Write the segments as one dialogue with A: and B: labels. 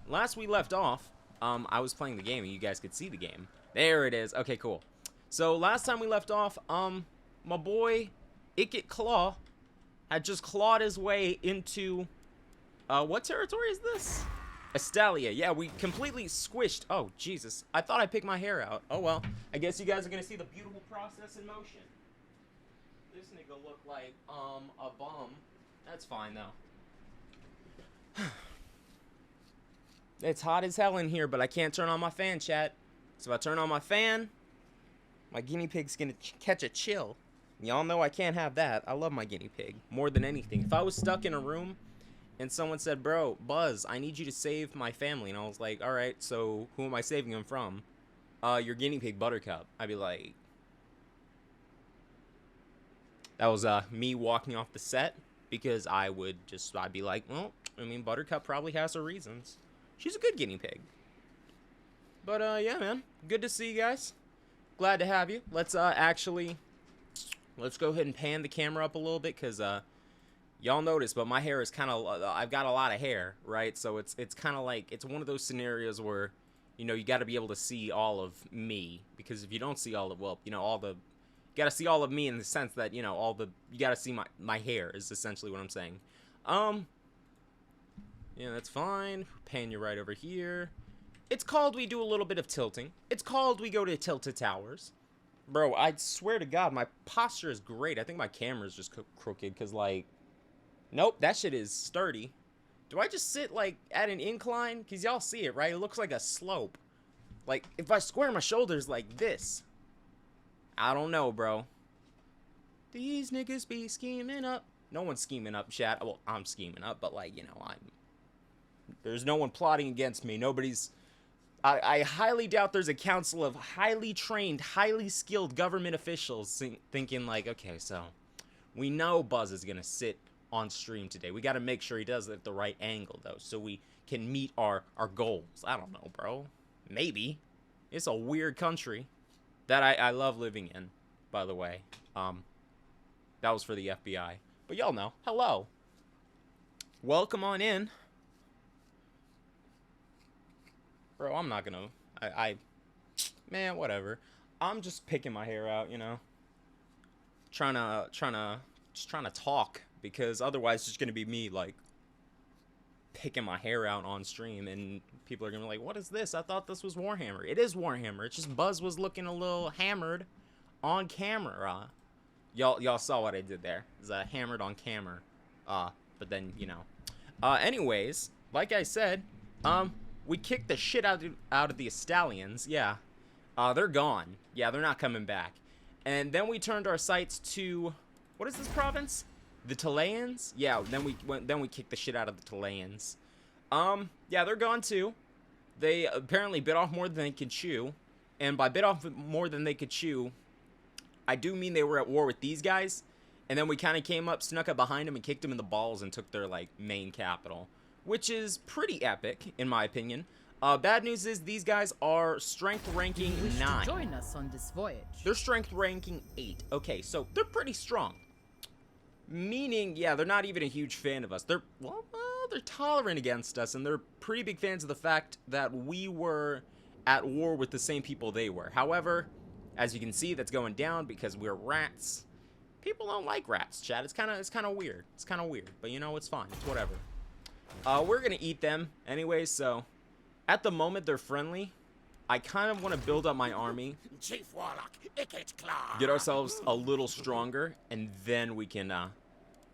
A: last we left off, I was playing the game and you guys could see the game. There it is. Okay, cool. So last time we left off, my boy Ikit Claw had just clawed his way into, what territory is this? Estalia. Yeah, we completely squished. Oh, Jesus. I thought I picked my hair out. Oh, well. I guess you guys are going to see the beautiful process in motion. This nigga look like, a bum. That's fine, though. It's hot as hell in here, but I can't turn on my fan, chat. So if I turn on my fan, my guinea pig's gonna catch a chill. Y'all know I can't have that. I love my guinea pig more than anything. If I was stuck in a room and someone said, bro, Buzz, I need you to save my family. And I was like, all right, so who am I saving them from? Your guinea pig, Buttercup. I'd be like... That was me walking off the set because I'd be like, well, I mean, Buttercup probably has her reasons. She's a good guinea pig. But, yeah, man. Good to see you guys. Glad to have you. Let's go ahead and pan the camera up a little bit because, y'all notice, but my hair is kind of, I've got a lot of hair, right? So it's kind of like, it's one of those scenarios where, you know, you got to be able to see all of me. Because if you don't see all of, well, you know, you got to see all of me in the sense that, you know, you got to see my hair is essentially what I'm saying. Yeah, that's fine. Pan you right over here. It's called we do a little bit of tilting. It's called we go to tilted towers. Bro, I swear to God, my posture is great. I think my camera's just crooked because, like... Nope, that shit is sturdy. Do I just sit, like, at an incline? Because y'all see it, right? It looks like a slope. Like, if I square my shoulders like this... I don't know, bro. These niggas be scheming up. No one's scheming up, chat. Well, I'm scheming up, but, like, you know, there's no one plotting against me. Nobody's... I highly doubt there's a council of highly trained, highly skilled government officials thinking like, okay, so we know Buzz is going to sit on stream today. We got to make sure he does it at the right angle, though, so we can meet our goals. I don't know, bro. Maybe. It's a weird country that I love living in, by the way. That was for the FBI. But y'all know. Hello. Welcome on in. Bro, I'm not gonna... Man, whatever. I'm just picking my hair out, you know? Trying to talk. Because otherwise it's just gonna be me, like... picking my hair out on stream. And people are gonna be like, what is this? I thought this was Warhammer. It is Warhammer. It's just Buzz was looking a little hammered on camera. Y'all saw what I did there. It's hammered on camera. But then, you know. Anyways, like I said, we kicked the shit out of the Estalians. Yeah. They're gone. Yeah, they're not coming back. And then we turned our sights to... What is this province? The Talaeans? Yeah, then we kicked the shit out of the Talaeans. Yeah, they're gone too. They apparently bit off more than they could chew. And by bit off more than they could chew, I do mean they were at war with these guys. And then we kind of came up, snuck up behind them, and kicked them in the balls and took their, like, main capital. Which is pretty epic, in my opinion. Bad news is these guys are strength ranking 9.
B: Join us on this voyage.
A: They're strength ranking 8. Okay, so they're pretty strong. Meaning, yeah, they're not even a huge fan of us. They're tolerant against us, and they're pretty big fans of the fact that we were at war with the same people they were. However, as you can see, that's going down because we're rats. People don't like rats, chat. It's kind of weird. It's kind of weird, but you know, it's fine. It's whatever. We're gonna eat them anyway, so at the moment they're friendly. I kind of want to build up my army,
C: Chief Warlock, Ikit Claw.
A: get ourselves a little stronger, and then we can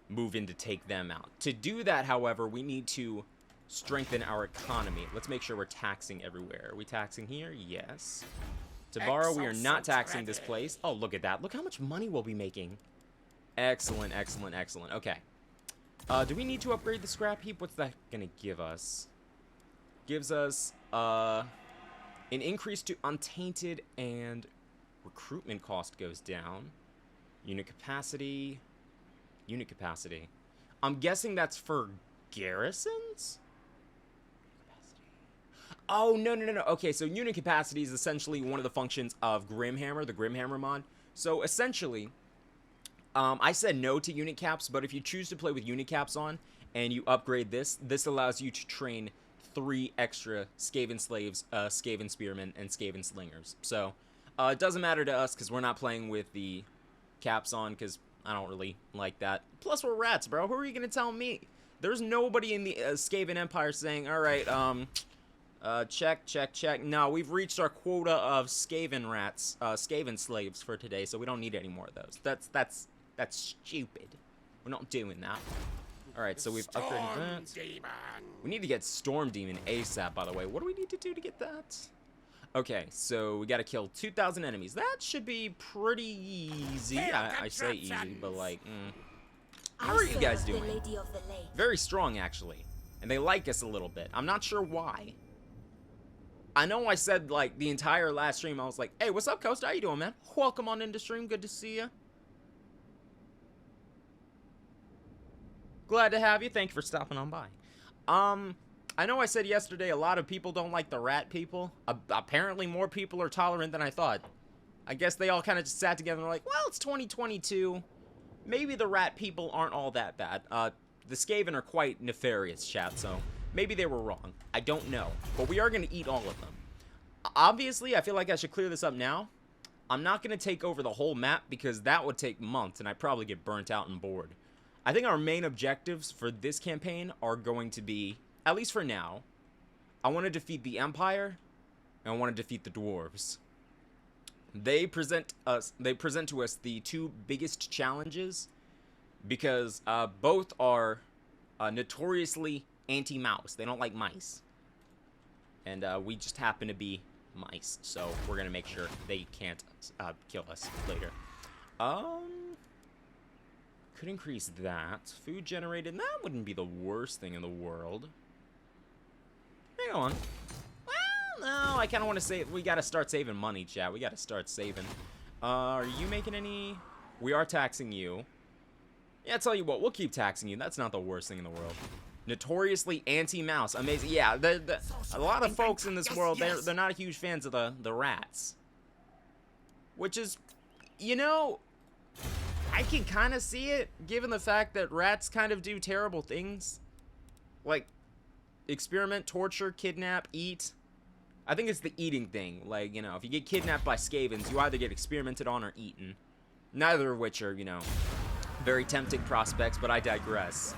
A: move in to take them out. To do that, however, we need to strengthen our economy. Let's make sure we're taxing everywhere. Are we taxing here? Yes. To borrow, we are not taxing this place. Oh, look at that. Look how much money we'll be making. Excellent, excellent, excellent. Okay. Do we need to upgrade the scrap heap? What's that gonna give us? Gives us, an increase to untainted, and recruitment cost goes down. Unit capacity. Unit capacity. I'm guessing that's for garrisons? Oh, no. Okay, so unit capacity is essentially one of the functions of Grimhammer, the Grimhammer mod. So, essentially... I said no to unit caps, but if you choose to play with unit caps on and you upgrade this, this allows you to train 3 extra Skaven slaves, Skaven spearmen, and Skaven slingers. So, it doesn't matter to us because we're not playing with the caps on because I don't really like that. Plus, we're rats, bro. Who are you going to tell me? There's nobody in the Skaven Empire saying, all right, check. No, we've reached our quota of Skaven rats, Skaven slaves for today, so we don't need any more of those. That's stupid. We're not doing that. Alright, so we've upgraded that.
C: Demon.
A: We need to get Storm Demon ASAP, by the way. What do we need to do to get that? Okay, so we gotta kill 2,000 enemies. That should be pretty easy. I say easy, but like, how are you guys doing? Very strong, actually. And they like us a little bit. I'm not sure why. I know I said, like, the entire last stream, I was like, hey, what's up, Coast? How you doing, man? Welcome on into stream. Good to see you. Glad to have you. Thank you for stopping on by. I know I said yesterday a lot of people don't like the rat people. Apparently more people are tolerant than I thought. I guess they all kind of just sat together and were like, well, it's 2022. Maybe the rat people aren't all that bad. The Skaven are quite nefarious, chat, so maybe they were wrong. I don't know. But we are going to eat all of them. Obviously, I feel like I should clear this up now. I'm not going to take over the whole map because that would take months and I'd probably get burnt out and bored. I think our main objectives for this campaign are going to be, at least for now, I want to defeat the Empire, and I want to defeat the Dwarves. They present to us the 2 biggest challenges because both are notoriously anti-mouse. They don't like mice. And we just happen to be mice, so we're going to make sure they can't kill us later. Could increase that. Food generated, that wouldn't be the worst thing in the world. Hang on. Well, no, I kind of want to save. We got to start saving money, chat. We got to start saving. Are you making any? We are taxing you. Yeah, I'll tell you what, we'll keep taxing you. That's not the worst thing in the world. Notoriously anti-mouse. Amazing. Yeah, a lot of folks in this world, they're not huge fans of the rats. Which is, you know, I can kind of see it, given the fact that rats kind of do terrible things. Like, experiment, torture, kidnap, eat. I think it's the eating thing. Like, you know, if you get kidnapped by Skavens, you either get experimented on or eaten. Neither of which are, you know, very tempting prospects, but I digress.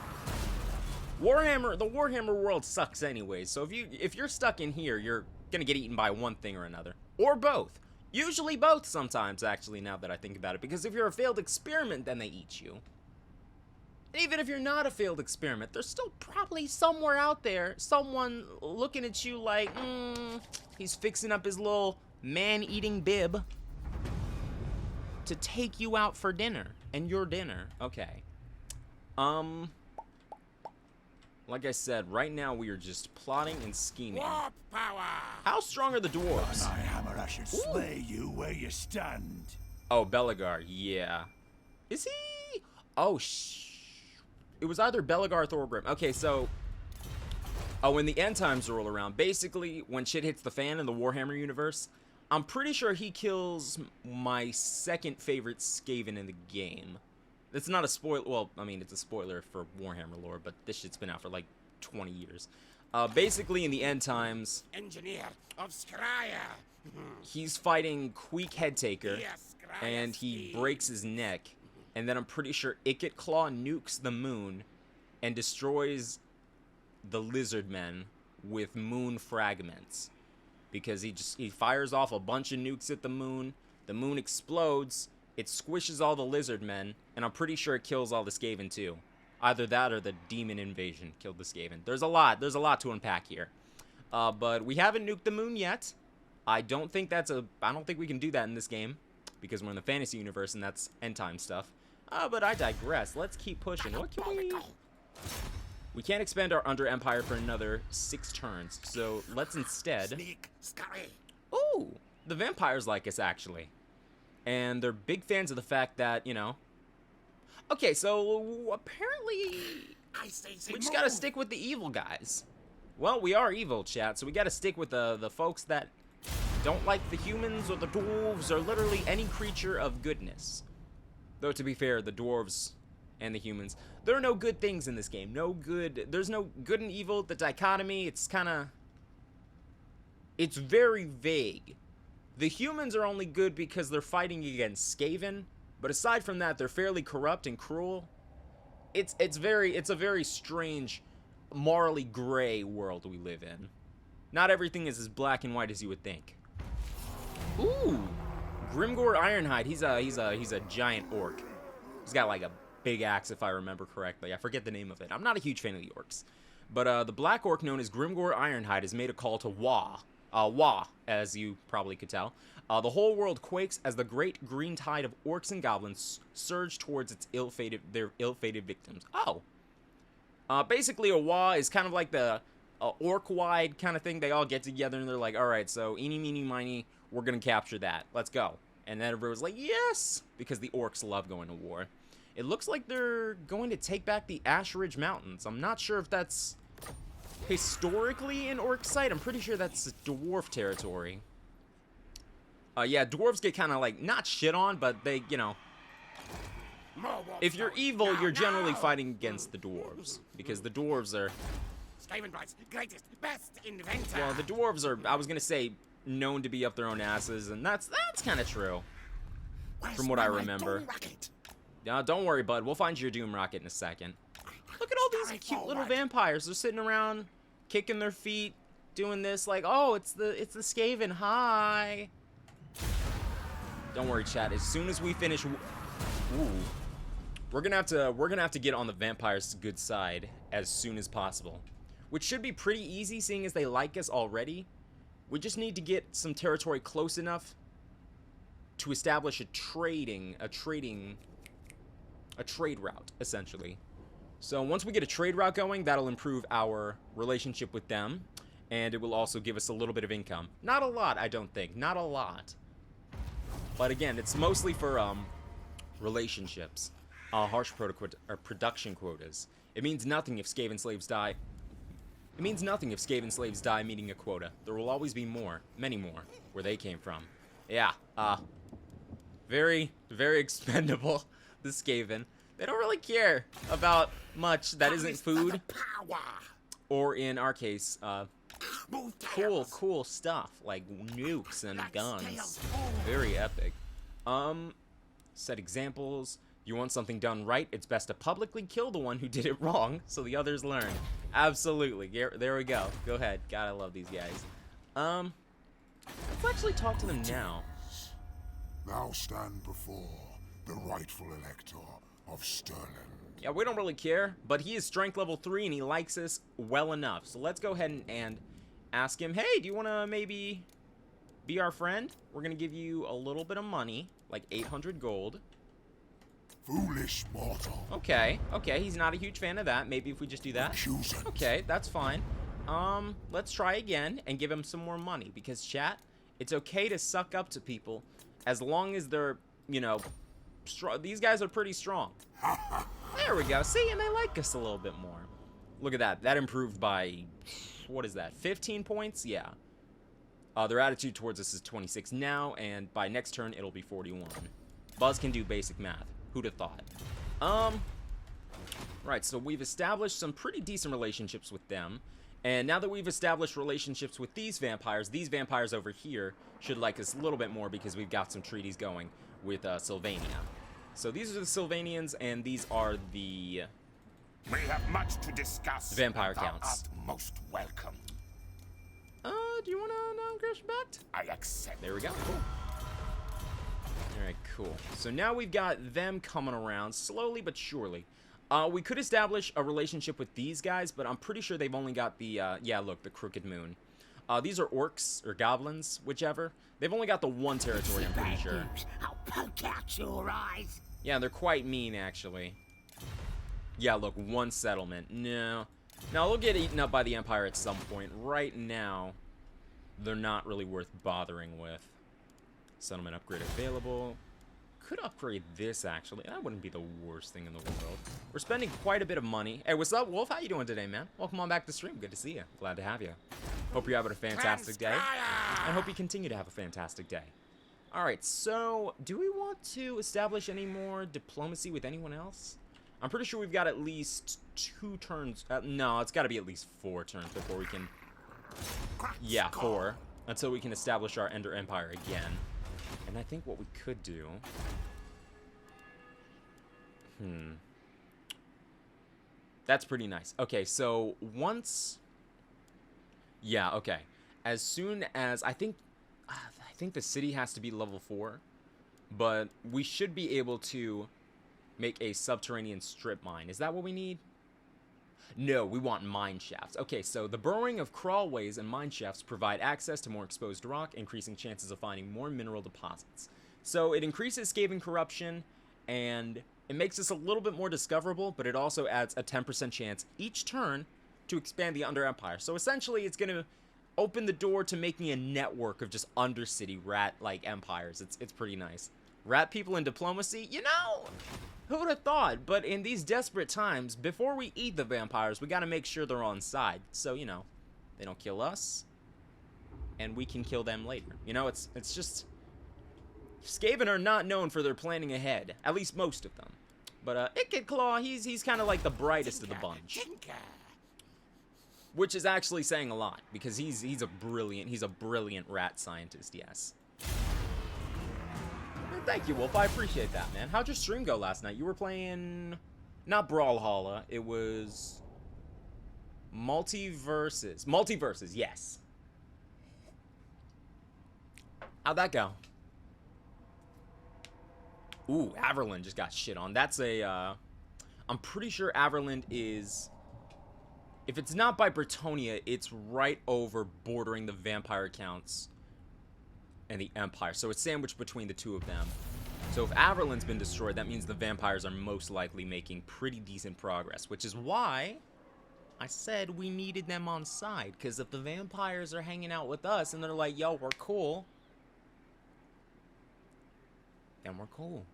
A: The Warhammer world sucks anyways, so if you're stuck in here, you're gonna get eaten by one thing or another. Or both. Usually both sometimes, actually, now that I think about it. Because if you're a failed experiment, then they eat you. And even if you're not a failed experiment, there's still probably somewhere out there, someone looking at you like, he's fixing up his little man-eating bib to take you out for dinner. And your dinner. Okay. Like I said, right now we are just plotting and scheming.
C: Warp power.
A: How strong are the dwarves?
B: My hammer, I should slay you where you stand.
A: Oh, Belegar, yeah. Is he? Oh, it was either Belegar or Thorgrim. Okay, so... Oh, when the end times roll around, basically, when shit hits the fan in the Warhammer universe, I'm pretty sure he kills my second favorite Skaven in the game. It's not a spoiler. Well, I mean, it's a spoiler for Warhammer lore, but this shit's been out for like 20 years. Basically, in the end times,
C: Engineer of Skryre.
A: he's fighting Queek Headtaker,
C: Yes,
A: and he breaks his neck. And then I'm pretty sure Ikit Claw nukes the moon and destroys the lizard men with moon fragments. Because he fires off a bunch of nukes at the moon explodes, it squishes all the lizard men, and I'm pretty sure it kills all the Skaven too. Either that or the demon invasion killed the Skaven. There's a lot to unpack here. But we haven't nuked the moon yet. I don't think we can do that in this game, because we're in the fantasy universe and that's end time stuff. But I digress. Let's keep pushing. What can we... We can't expand our Under Empire for another 6 turns, so let's instead...
C: Sneak, scurry.
A: Ooh! The vampires like us, actually. And they're big fans of the fact that, you know... Okay, so apparently...
C: I say
A: we just gotta stick with the evil guys. Well, we are evil, chat, so we gotta stick with the folks that don't like the humans or the dwarves or literally any creature of goodness. Though, to be fair, the dwarves and the humans, there are no good things in this game. There's no good and evil. The dichotomy, it's kind of It's very vague. The humans are only good because they're fighting against Skaven, but aside from that, they're fairly corrupt and cruel. It's a very strange, morally gray world we live in. Not everything is as black and white as you would think. Ooh, Grimgore Ironhide. He's a giant orc. He's got like a big axe, if I remember correctly. I forget the name of it. I'm not a huge fan of the orcs, but the black orc known as Grimgore Ironhide has made a call to Wah, as you probably could tell. The whole world quakes as the great green tide of orcs and goblins surge towards their ill-fated victims. Oh. Basically, a Wah is kind of like the orc-wide kind of thing. They all get together and they're like, alright, so eeny, meeny, miny, we're going to capture that. Let's go. And then everyone's like, yes! Because the orcs love going to war. It looks like they're going to take back the Ash Ridge Mountains. I'm not sure if that's historically an orc site. I'm pretty sure that's dwarf territory. Yeah, dwarves get kind of like, not shit on, but they, you know, if you're evil, you're generally fighting against the dwarves. Because the dwarves are...
C: Skavenbright's greatest, best inventor.
A: Well, the dwarves are, I was going to say, known to be up their own asses, and that's kind of true. From what I remember. Don't worry, bud. We'll find your Doom Rocket in a second. Look at all these cute little vampires. They're sitting around, kicking their feet, doing this like, oh, it's the Skaven. Hi. Don't worry, chat. As soon as we finish, we're gonna have to get on the vampires' good side as soon as possible, which should be pretty easy, seeing as they like us already. We just need to get some territory close enough to establish a trade route, essentially. So once we get a trade route going, that'll improve our relationship with them, and it will also give us a little bit of income. Not a lot, I don't think. Not a lot. But again, it's mostly for relationships. Harsh production quotas. It means nothing if Skaven slaves die. It means nothing if Skaven slaves die meeting a quota. There will always be more, many more, where they came from. Yeah, very, very expendable, the Skaven. They don't really care about much that isn't food, or in our case, cool stuff, like nukes and guns. Very epic. Set examples. You want something done right, it's best to publicly kill the one who did it wrong, so the others learn. Absolutely. There we go. Go ahead. God, I love these guys. Let's actually talk to them now.
B: Thou stand before the rightful elector of Stirling.
A: Yeah, we don't really care, but he is strength level 3 and he likes us well enough. So let's go ahead and ask him, hey, do you want to maybe be our friend? We're going to give you a little bit of money, like 800 gold.
B: Foolish mortal.
A: Okay, he's not a huge fan of that. Maybe if we just do that. Okay, that's fine. Let's try again and give him some more money, because chat, it's okay to suck up to people as long as they're, you know, these guys are pretty strong. There we go. See, and they like us a little bit more. Look at that. That improved by, what is that, 15 points? Yeah. Their attitude towards us is 26 now, and by next turn, it'll be 41. Buzz can do basic math. Who'd have thought? Right, so we've established some pretty decent relationships with them. And now that we've established relationships with these vampires over here should like us a little bit more because we've got some treaties going with Sylvania. So these are the Sylvanians, and these are the...
C: We have much to discuss.
A: Vampire
C: Thou
A: counts.
C: art most welcome.
A: Do you want to non-crash back?
C: I accept.
A: There we go. Cool. Alright, cool. So now we've got them coming around, slowly but surely. We could establish a relationship with these guys, but I'm pretty sure they've only got the, yeah, look, the Crooked Moon. These are orcs, or goblins, whichever. They've only got the one territory, I'm pretty sure.
C: I'll poke out your eyes.
A: Yeah, they're quite mean, actually. Yeah, look, one settlement. No. Now, they'll get eaten up by the Empire at some point. Right now, they're not really worth bothering with. Settlement upgrade available. Could upgrade this, actually. That wouldn't be the worst thing in the world. We're spending quite a bit of money. Hey, what's up, Wolf? How you doing today, man? Welcome on back to the stream. Good to see you. Glad to have you. Hope you're having a fantastic day. I hope you continue to have a fantastic day. Alright, so do we want to establish any more diplomacy with anyone else? I'm pretty sure we've got at least 2 turns. No, it's got to be at least 4 turns before we can... Yeah, 4. until we can establish our Ender Empire again. And I think what we could do... That's pretty nice. Okay, so once... Yeah, okay. As soon as... I think the city has to be level 4. But we should be able to make a subterranean strip mine. Is that what we need? No, we want mine shafts. Okay, so the burrowing of crawlways and mine shafts provide access to more exposed rock, increasing chances of finding more mineral deposits. So it increases scavenge corruption, and it makes us a little bit more discoverable, but it also adds a 10% chance each turn to expand the Under Empire. So essentially, it's going to open the door to making a network of just Undercity rat-like empires. It's pretty nice. Rat people in diplomacy, you know, who would have thought? But in these desperate times, before we eat the vampires, we got to make sure they're on side. So, you know, they don't kill us, and we can kill them later. You know, it's just... Skaven are not known for their planning ahead, at least most of them. But Ikit Claw, he's kind of like the brightest of the bunch. Which is actually saying a lot, because he's a brilliant rat scientist, yes. Thank you, Wolf. I appreciate that, man. How'd your stream go last night? You were playing... Not Brawlhalla. It was... Multiverses. Multiverses, yes. How'd that go? Ooh, Averland just got shit on. That's a... I'm pretty sure Averland is... If it's not by Bretonia, it's right over bordering the vampire accounts and the Empire. So it's sandwiched between the two of them. So if Averland's been destroyed, that means the vampires are most likely making pretty decent progress. Which is why I said we needed them on side. Because if the vampires are hanging out with us and they're like, yo, we're cool, then we're cool.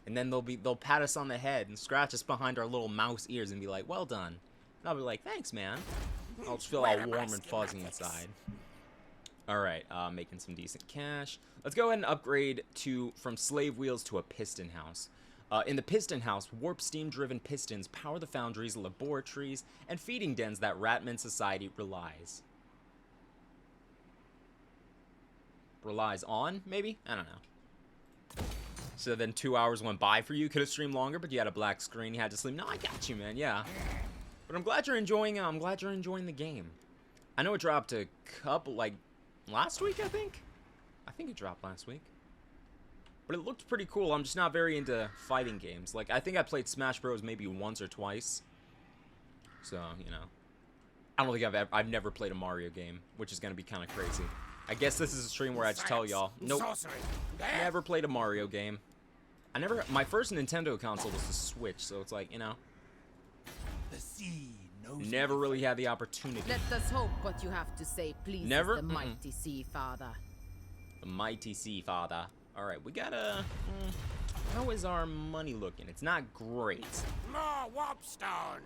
A: And then they'll pat us on the head and scratch us behind our little mouse ears and be like, well done. And I'll be like, thanks, man. I'll just feel all warm and fuzzy inside. Alright, making some decent cash. Let's go ahead and upgrade from slave wheels to a piston house. In the piston house, warp steam-driven pistons power the foundries, laboratories, and feeding dens that Ratman society relies on, maybe? I don't know. So then 2 hours went by for you. Could have streamed longer, but you had a black screen. You had to sleep. No, I got you, man. Yeah. But I'm glad you're enjoying the game. I know it dropped a couple, like, last week, I think? I think it dropped last week. But it looked pretty cool. I'm just not very into fighting games. Like, I think I played Smash Bros. Maybe once or twice. So, you know. I don't think I've never played a Mario game, which is going to be kind of crazy. I guess this is a stream where I just tell y'all, nope, never played a Mario game. My first Nintendo console was the Switch, so it's like, you know.
C: The sea knows
A: Never really had the opportunity.
D: Let us hope what you have to say pleases
A: Never?
D: the mighty Sea Father.
A: The mighty Sea Father. Alright, we gotta... how is our money looking? It's not great.
C: more warpstone.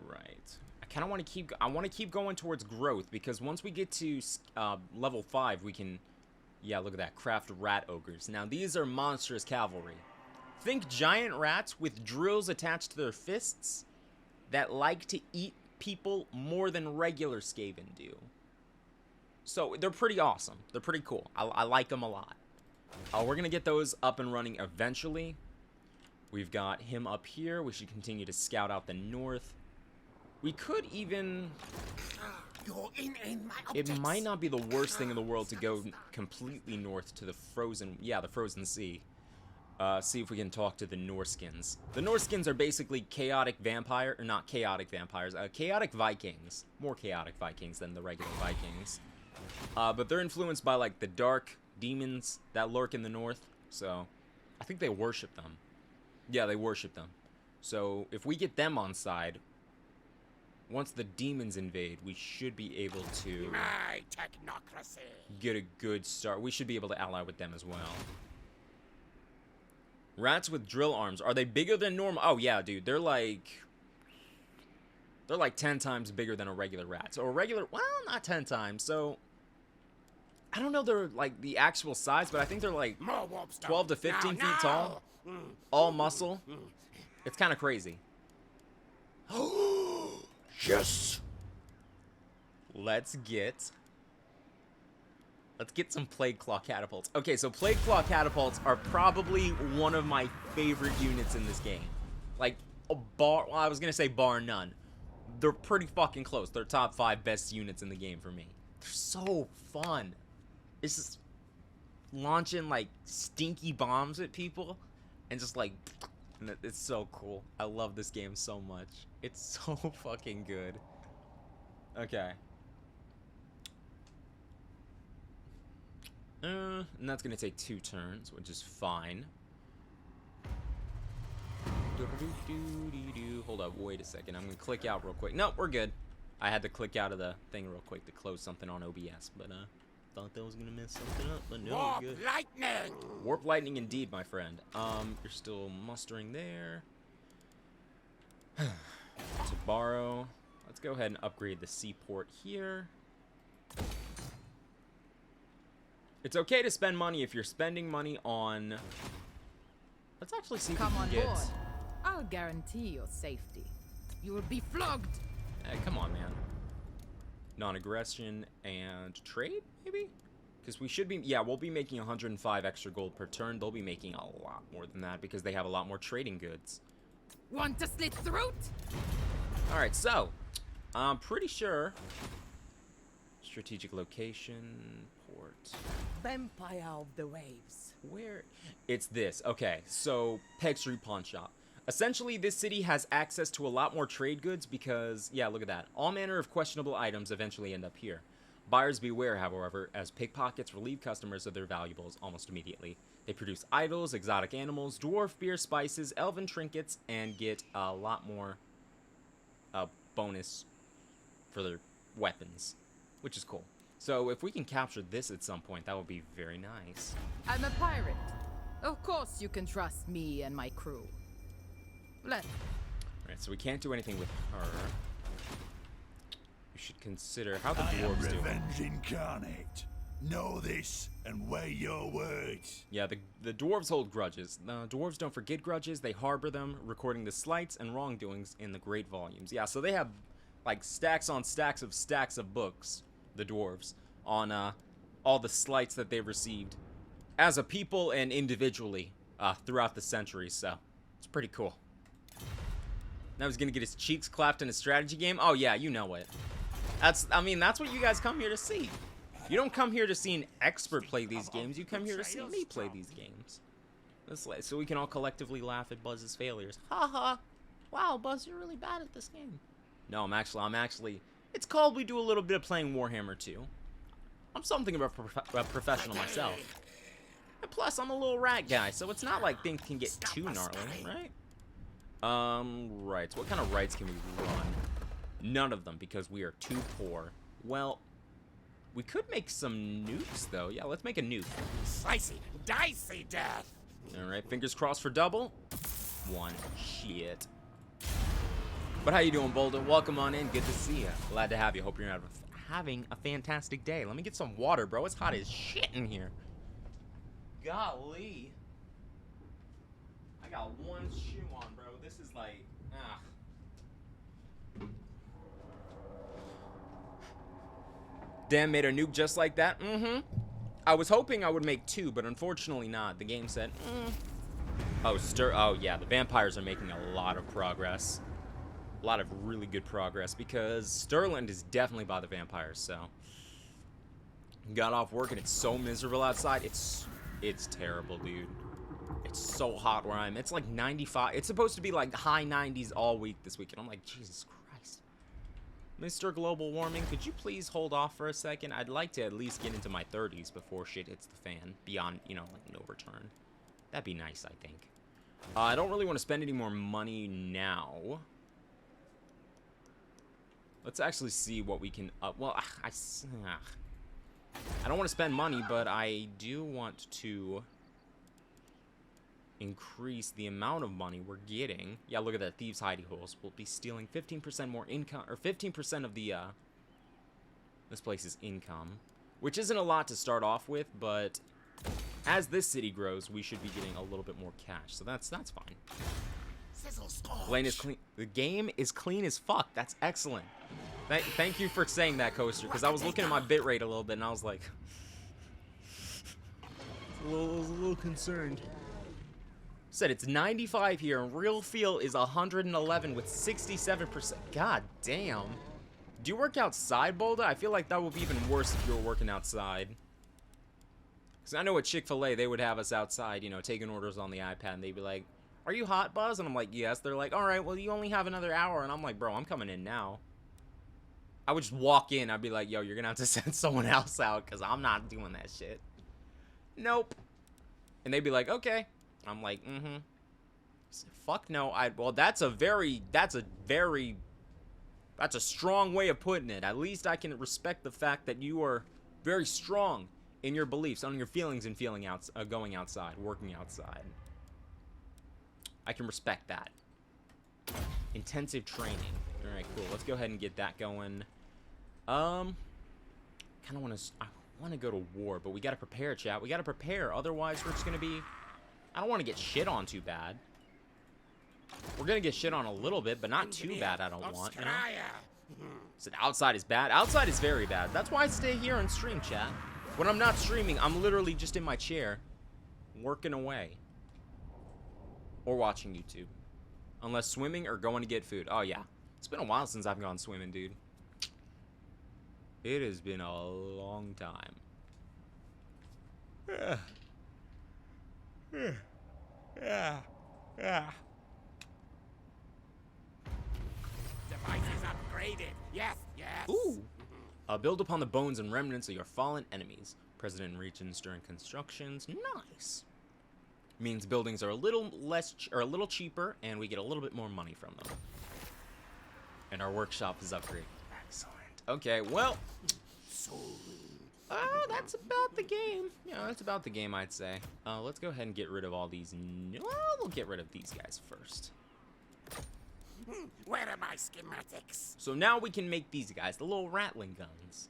A: Right. I kind of want to keep going towards growth, because once we get to level 5, we can... Yeah, look at that. Craft rat ogres. Now, these are monstrous cavalry. Think giant rats with drills attached to their fists that like to eat people more than regular Skaven do. So, they're pretty awesome. They're pretty cool. I like them a lot. We're going to get those up and running eventually. We've got him up here. We should continue to scout out the north. We could even...
C: You're in my
A: It
C: objects.
A: might not be the worst thing in the world to go completely north to the frozen... Yeah, the frozen sea. See if we can talk to the Norskins. The Norskins are basically chaotic vampire... Or not chaotic vampires. Chaotic Vikings. More chaotic Vikings than the regular Vikings. But they're influenced by, like, the dark demons that lurk in the north. So, I think they worship them. Yeah, they worship them. So, if we get them on side... Once the demons invade, we should be able to
C: My technocracy.
A: get a good start. We should be able to ally with them as well. Rats with drill arms. Are they bigger than normal? Oh, yeah, dude. They're like 10 times bigger than a regular rat. So a regular... Well, not 10 times. So... I don't know their, like, the actual size, but I think they're, like,
C: More warpstone.
A: 12 to 15 feet tall. All muscle. It's kind of crazy.
C: Yes.
A: Let's get some plague claw catapults. Okay, so plague claw catapults are probably one of my favorite units in this game. Like well, I was gonna say bar none. They're pretty fucking close. They're top 5 best units in the game for me. They're so fun. It's just launching like stinky bombs at people and just like, it's so cool. I love this game so much. It's so fucking good. Okay. And that's gonna take 2 turns, which is fine. Hold up, wait a second. I'm gonna click out real quick. No, we're good. I had to click out of the thing real quick to close something on OBS, but thought that was gonna mess something up, but no,
C: Warp
A: we're good.
C: lightning.
A: Warp lightning indeed, my friend. You're still mustering there. To borrow. Let's go ahead and upgrade the seaport here. It's okay to spend money if you're spending money on... Let's actually see if
D: Come
A: we
D: on
A: can get...
D: board. I'll guarantee your safety. You will be flogged.
A: Hey, come on, man. Non-aggression and trade, maybe? Because we should be... Yeah, we'll be making 105 extra gold per turn. They'll be making a lot more than that because they have a lot more trading goods.
D: Want a slit throat?
A: Alright, so... I'm pretty sure... Strategic location... Port...
C: Vampire of the waves.
A: Where? It's this. Okay, so Peg Street Pawn Shop. Essentially, this city has access to a lot more trade goods because, yeah, look at that. All manner of questionable items eventually end up here. Buyers beware, however, as pickpockets relieve customers of their valuables almost immediately. They produce idols, exotic animals, dwarf beer, spices, elven trinkets, and get a lot more bonus for their weapons, which is cool. So if we can capture this at some point, that would be very nice.
D: I'm a pirate. Of course you can trust me and my crew. Let.
A: Alright, so we can't do anything with her. We should consider how the
E: I am
A: dwarves do.
E: revenge incarnate. Know this and weigh your words.
A: Yeah, the dwarves hold grudges. The dwarves don't forget grudges, they harbor them, recording the slights and wrongdoings in the great volumes. Yeah, so they have like stacks on stacks of books, the dwarves, on all the slights that they've received as a people and individually throughout the centuries, so it's pretty cool. Now he's gonna get his cheeks clapped in a strategy game. Oh yeah, you know it. That's what you guys come here to see. You don't come here to see an expert play these games. You come here to see me play these games. So we can all collectively laugh at Buzz's failures. Ha ha! Wow, Buzz, you're really bad at this game. No, I'm actually. It's called we do a little bit of playing Warhammer 2. I'm something of a professional myself. And plus, I'm a little rat guy, so it's not like things can get too gnarly, right? Rights. What kind of rights can we run? None of them, because we are too poor. Well, we could make some nukes, though. Yeah, let's make a nuke.
C: Slicey, dicey death.
A: Alright, fingers crossed for double. 1. Shit. But how you doing, Boulder? Welcome on in. Good to see you. Glad to have you. Hope you're having a fantastic day. Let me get some water, bro. It's hot as shit in here. Golly. I got one shoe on, bro. This is like, Damn, made a nuke just like that? Mm-hmm. I was hoping I would make 2, but unfortunately not. The game said, Oh, yeah, the vampires are making a lot of progress. A lot of really good progress, because Sterland is definitely by the vampires, so. Got off work, and it's so miserable outside. It's terrible, dude. It's so hot where I'm. It's like 95. It's supposed to be like high 90s all week this weekend. I'm like, Jesus Christ. Mr. Global Warming, could you please hold off for a second? I'd like to at least get into my 30s before shit hits the fan. Beyond, like no return. That'd be nice, I think. I don't really want to spend any more money now. Let's actually see what we can... well, I don't want to spend money, but I do want to increase the amount of money we're getting. Yeah, look at that. Thieves' hidey holes. We'll be stealing 15% more income, or 15% of the, this place's income, which isn't a lot to start off with, but as this city grows, we should be getting a little bit more cash, so that's fine.
C: Sizzle scorch.
A: Lane is clean. The game is clean as fuck. That's excellent. Thank you for saying that, Coaster, because I was looking at my bitrate a little bit and I was like, I was a little concerned. Said it's 95 here and real feel is 111 with 67%. God damn. Do you work outside, Boulder? I feel like that would be even worse if you were working outside. Because I know at Chick-fil-A, they would have us outside, you know, taking orders on the iPad, and they'd be like, "Are you hot, Buzz?" And I'm like, "Yes." They're like, "All right, well, you only have another hour." And I'm like, "Bro, I'm coming in now." I would just walk in. I'd be like, "Yo, you're going to have to send someone else out because I'm not doing that shit." Nope. And they'd be like, "Okay." I'm like, "Mm-hmm." Fuck no. Well, that's a strong way of putting it. At least I can respect the fact that you are very strong in your beliefs, on your feelings and going outside, working outside. I can respect that. Intensive training. All right, cool. Let's go ahead and get that going. I want to go to war, but we got to prepare, chat. We got to prepare. Otherwise, we're just going to be... I don't want to get shit on too bad. We're going to get shit on a little bit, but not too bad, I don't want. You know? So outside is bad. Outside is very bad. That's why I stay here and stream, chat. When I'm not streaming, I'm literally just in my chair, working away. Or watching YouTube. Unless swimming or going to get food. Oh, yeah. It's been a while since I've gone swimming, dude. It has been a long time.
C: Devices upgraded. Yes, yes.
A: Ooh. Build upon the bones and remnants of your fallen enemies. President regions during constructions. Nice. Means buildings are a little less or a little cheaper, and we get a little bit more money from them. And our workshop is upgraded. Excellent. Okay, well. That's about the game. Yeah, that's about the game, I'd say. Let's go ahead and get rid of all these. Well, we'll get rid of these guys first.
C: Where are my schematics?
A: So now we can make these guys, the little rattling guns.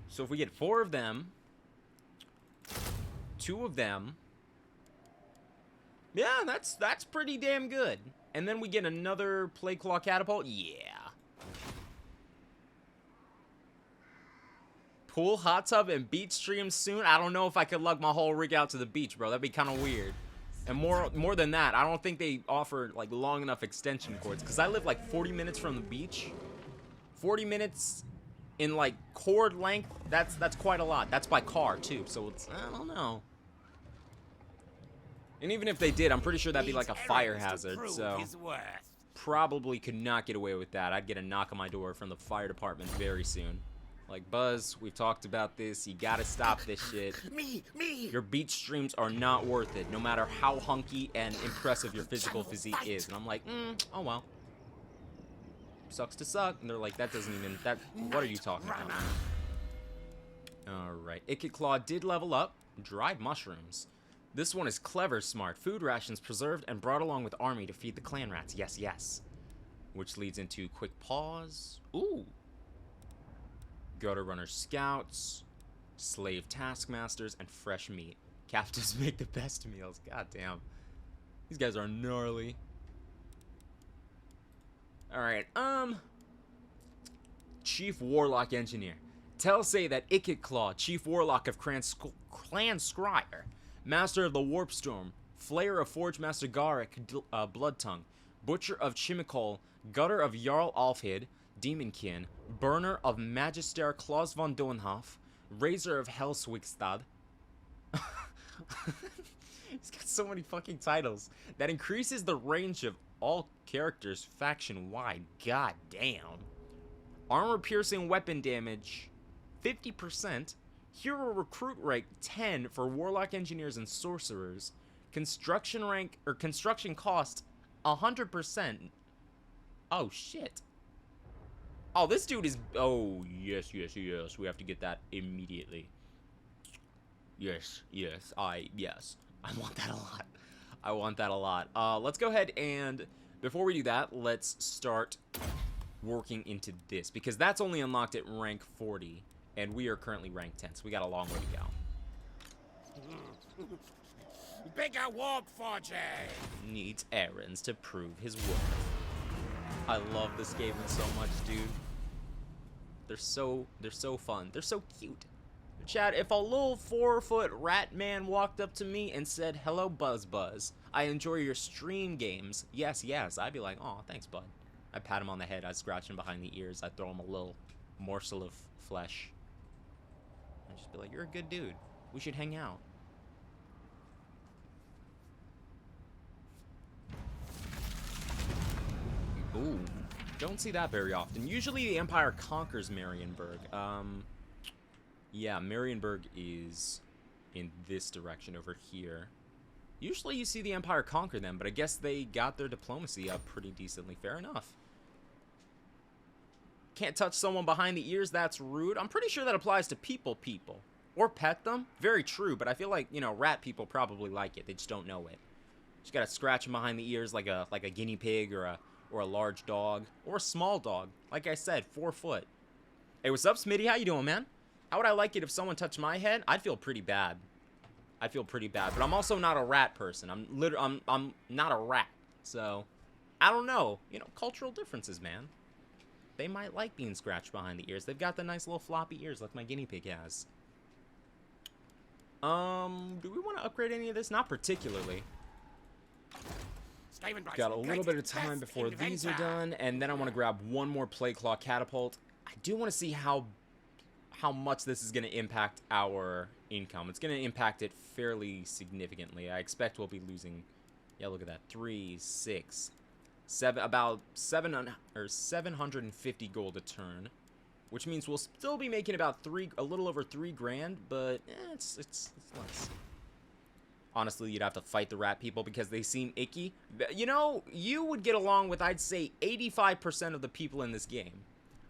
A: So if we get 4 of them, 2 of them, yeah, that's pretty damn good. And then we get another play claw catapult. Yeah. Pool, hot tub, and beach streams soon. I don't know if I could lug my whole rig out to the beach, bro. That'd be kind of weird. And more than that, I don't think they offer like long enough extension cords, because I live like 40 minutes from the beach. 40 minutes in like cord length, that's quite a lot. That's by car too, so it's, I don't know. And even if they did, I'm pretty sure that'd be like a fire hazard, so probably could not get away with that. I'd get a knock on my door from the fire department very soon. Like, Buzz, we've talked about this. You gotta stop this shit.
C: Me.
A: Your beach streams are not worth it, no matter how hunky and impressive your physical physique is. And I'm like, oh well. Sucks to suck. And they're like, that doesn't even, what are you talking about? Alright, Ikit Claw did level up. Dried mushrooms. This one is clever smart. Food rations preserved and brought along with army to feed the clan rats. Yes, yes. Which leads into quick pause. Ooh. Gutter runner scouts, slave taskmasters, and fresh meat. Captives make the best meals. God damn. These guys are gnarly. Alright, Chief Warlock Engineer. Tell say that Ikit Claw, Chief Warlock of Clan Scryer, Master of the Warp Storm, Flayer of Forge Master Garrick, Bloodtongue, Butcher of Chimicol, Gutter of Jarl Alfhid, Demonkin, Burner of Magister Klaus von Doenhof, Razor of Helswigstad. He's got so many fucking titles. That increases the range of all characters faction-wide. God damn. Armor-piercing weapon damage, 50%. Hero recruit rank 10 for Warlock Engineers and Sorcerers. Construction rank, or construction cost, 100%. Oh, shit. Oh, this dude is... Oh, yes. We have to get that immediately. Yes. I want that a lot. Let's go ahead and... Before we do that, let's start working into this. Because that's only unlocked at rank 40. And we are currently rank 10. So we got a long way to go.
C: Bigger warp forging.
A: Needs errands to prove his worth. I love this game so much, dude. They're so fun. They're so cute. Chad, if a little 4-foot rat man walked up to me and said, "Hello, Buzz, I enjoy your stream games." Yes, I'd be like, "Aw, thanks, bud." I'd pat him on the head. I'd scratch him behind the ears. I'd throw him a little morsel of flesh. I'd just be like, "You're a good dude. We should hang out." Ooh, don't see that very often. Usually the Empire conquers Marienburg. Yeah, Marienburg is in this direction over here. Usually you see the Empire conquer them, but I guess they got their diplomacy up pretty decently. Fair enough. Can't touch someone behind the ears, that's rude. I'm pretty sure that applies to people. Or pet them. Very true, but I feel like, you know, rat people probably like it. They just don't know it. Just gotta scratch them behind the ears like a guinea pig or a large dog. Or a small dog. Like I said, 4 foot. Hey, what's up, Smitty? How you doing, man? How would I like it if someone touched my head? I'd feel pretty bad. But I'm also not a rat person. I'm not a rat. So, I don't know. You know, cultural differences, man. They might like being scratched behind the ears. They've got the nice little floppy ears like my guinea pig has. Do we want to upgrade any of this? Not particularly. Got a little bit of time before these are done, and then I want to grab one more play claw catapult. I do want to see how much this is going to impact our income. It's going to impact it fairly significantly. I expect we'll be losing, yeah, look at that, 3, 6, 7, about 750 gold a turn, which means we'll still be making about a little over 3 grand, but it's less. Honestly, you'd have to fight the rat people because they seem icky. You know, you would get along with, I'd say, 85% of the people in this game.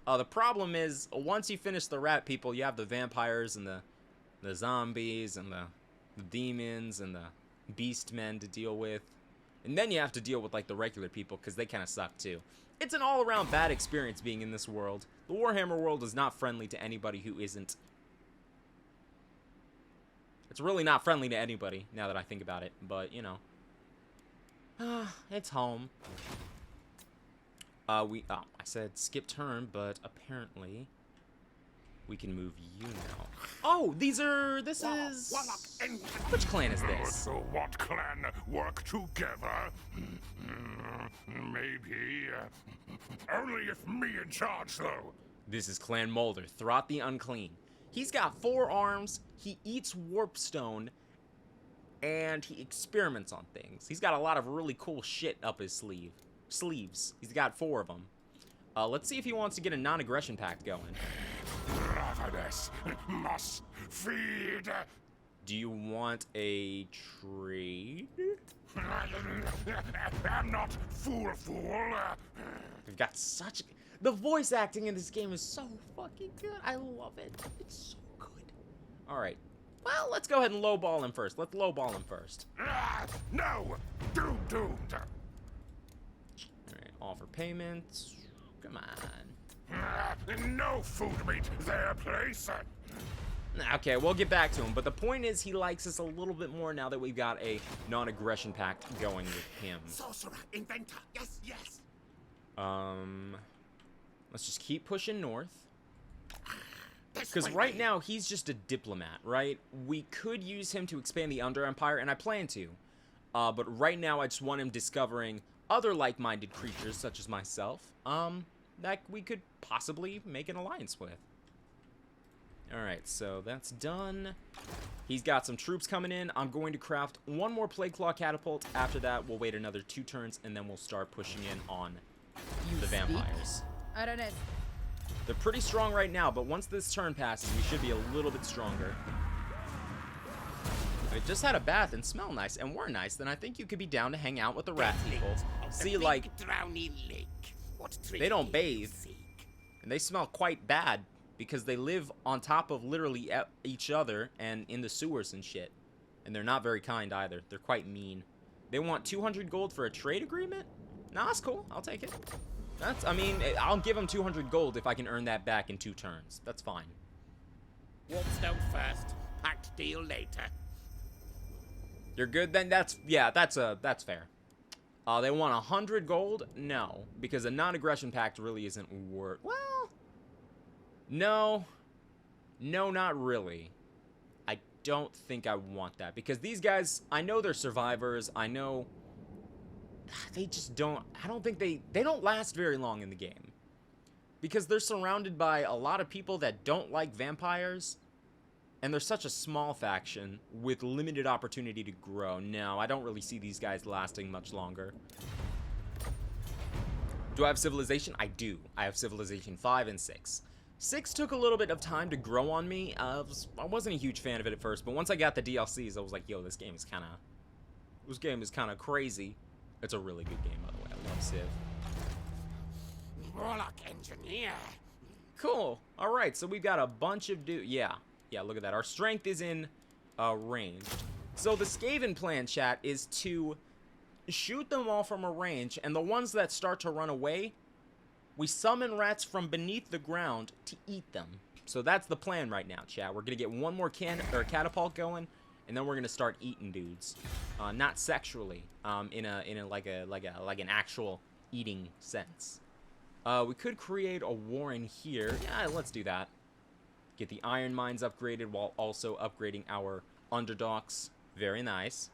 A: The problem is, once you finish the rat people, you have the vampires and the zombies and the demons and the beast men to deal with. And then you have to deal with, like, the regular people because they kind of suck, too. It's an all-around bad experience being in this world. The Warhammer world is not friendly to anybody who isn't. It's really not friendly to anybody, now that I think about it. But, you know. It's home. I said skip turn, but apparently we can move you now. Oh, this is... Which clan is this?
E: So what clan work together? Maybe. Only if me in charge, though.
A: This is Clan Mulder, Throt the Unclean. He's got 4 arms, he eats warpstone, and he experiments on things. He's got a lot of really cool shit up his sleeves. He's got 4 of them. Let's see if he wants to get a non-aggression pact going.
E: Ravenous must feed.
A: Do you want a trade?
E: I'm not fool.
A: We've got such... The voice acting in this game is so fucking good. I love it. It's so good. Alright. Well, let's go ahead and lowball him first. Let's lowball him first.
E: No! Doomed.
A: Alright, offer payments. Come on.
E: No food meat their place.
A: Okay, we'll get back to him. But the point is, he likes us a little bit more now that we've got a non-aggression pact going with him.
C: Sorcerer, inventor, yes.
A: Let's just keep pushing north. Because right now, he's just a diplomat, right? We could use him to expand the Under Empire, and I plan to. But right now, I just want him discovering other like-minded creatures, such as myself, that we could possibly make an alliance with. Alright, so that's done. He's got some troops coming in. I'm going to craft one more Plague Claw catapult. After that, we'll wait another 2 turns, and then we'll start pushing in on the vampires.
D: I don't know.
A: They're pretty strong right now, but once this turn passes, we should be a little bit stronger. If it just had a bath and smell nice and were nice, then I think you could be down to hang out with the rat people. See, like, they don't bathe, and they smell quite bad because they live on top of literally each other and in the sewers and shit. And they're not very kind either. They're quite mean. They want 200 gold for a trade agreement? Nah, that's cool. I'll take it. I mean, I'll give him 200 gold if I can earn that back in 2 turns. That's fine.
C: Warpstone first, packed deal later.
A: You're good then? That's fair. They want 100 gold? No, because a non-aggression pact really isn't worth. Well, no, not really. I don't think I want that because these guys, I know they're survivors. I know they just don't. I don't think they don't last very long in the game because they're surrounded by a lot of people that don't like vampires. And they're such a small faction with limited opportunity to grow. No, I don't really see these guys lasting much longer. Do I have Civilization? I do. I have Civilization 5 and 6. 6 took a little bit of time to grow on me. I wasn't a huge fan of it at first, but once I got the DLCs, I was like, yo, this game is kind of crazy. It's a really good game, by the way. I love Civ.
C: Warlock engineer.
A: Cool. All right, so we've got a bunch of Yeah, look at that. Our strength is in range. So the Skaven plan, chat, is to shoot them all from a range, and the ones that start to run away, we summon rats from beneath the ground to eat them. So that's the plan right now, chat. We're gonna get one more catapult going, and then we're gonna start eating dudes. Not sexually, in like an actual eating sense. We could create a warren here. Yeah, let's do that. Get the iron mines upgraded while also upgrading our underdogs. Very nice.